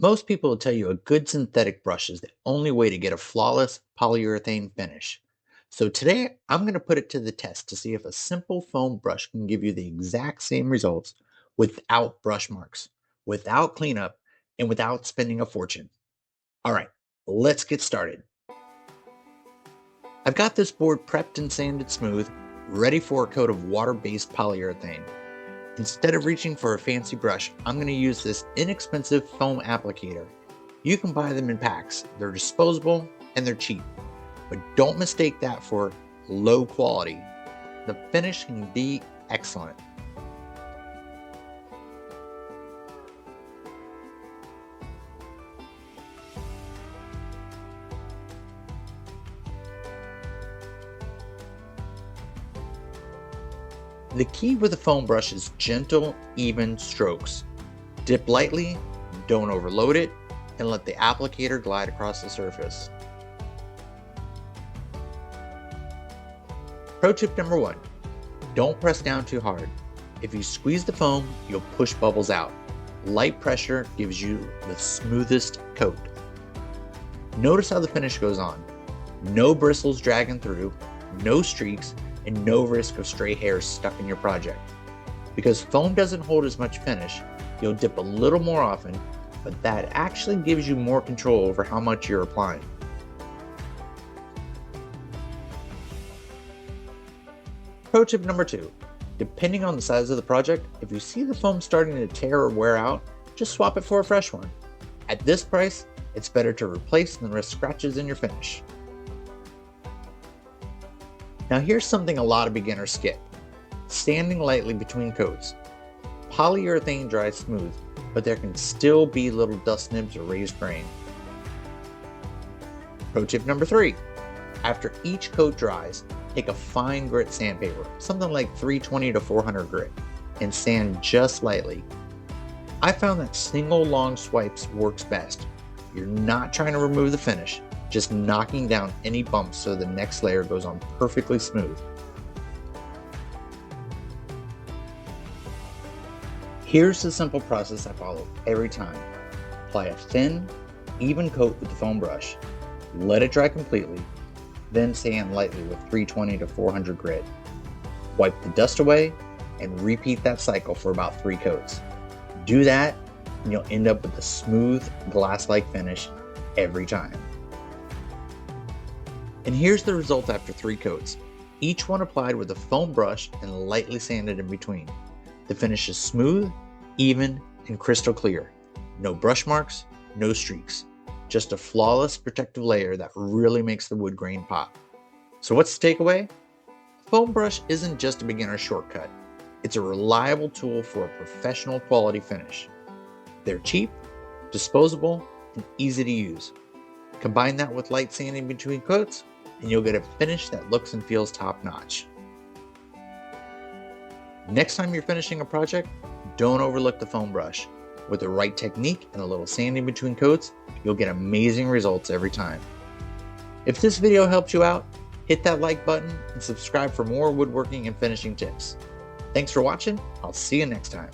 Most people will tell you a good synthetic brush is the only way to get a flawless polyurethane finish. So today I'm going to put it to the test to see if a simple foam brush can give you the exact same results without brush marks, without cleanup, and without spending a fortune. All right, let's get started. I've got this board prepped and sanded smooth, ready for a coat of water-based polyurethane. Instead of reaching for a fancy brush, I'm going to use this inexpensive foam applicator. You can buy them in packs. They're disposable and they're cheap. But don't mistake that for low quality. The finish can be excellent. The key with a foam brush is gentle, even strokes. Dip lightly, don't overload it, and let the applicator glide across the surface. Pro tip number 1, don't press down too hard. If you squeeze the foam, you'll push bubbles out. Light pressure gives you the smoothest coat. Notice how the finish goes on. No bristles dragging through, no streaks, and no risk of stray hairs stuck in your project. Because foam doesn't hold as much finish, you'll dip a little more often, but that actually gives you more control over how much you're applying. Pro tip number 2, depending on the size of the project, if you see the foam starting to tear or wear out, just swap it for a fresh one. At this price, it's better to replace than risk scratches in your finish. Now here's something a lot of beginners skip: sanding lightly between coats. Polyurethane dries smooth, but there can still be little dust nibs or raised grain. Pro tip number 3, after each coat dries, take a fine grit sandpaper, something like 320 to 400 grit, and sand just lightly. I found that single long swipes works best. You're not trying to remove the finish, just knocking down any bumps so the next layer goes on perfectly smooth. Here's the simple process I follow every time. Apply a thin, even coat with the foam brush. Let it dry completely, then sand lightly with 320 to 400 grit. Wipe the dust away and repeat that cycle for about 3 coats. Do that and you'll end up with a smooth, glass-like finish every time. And here's the result after 3 coats, each one applied with a foam brush and lightly sanded in between. The finish is smooth, even, and crystal clear. No brush marks, no streaks. Just a flawless protective layer that really makes the wood grain pop. So what's the takeaway? A foam brush isn't just a beginner's shortcut. It's a reliable tool for a professional quality finish. They're cheap, disposable, and easy to use. Combine that with light sanding between coats, and you'll get a finish that looks and feels top-notch. Next time you're finishing a project, don't overlook the foam brush. With the right technique and a little sanding between coats, you'll get amazing results every time. If this video helped you out, hit that like button and subscribe for more woodworking and finishing tips. Thanks for watching. I'll see you next time.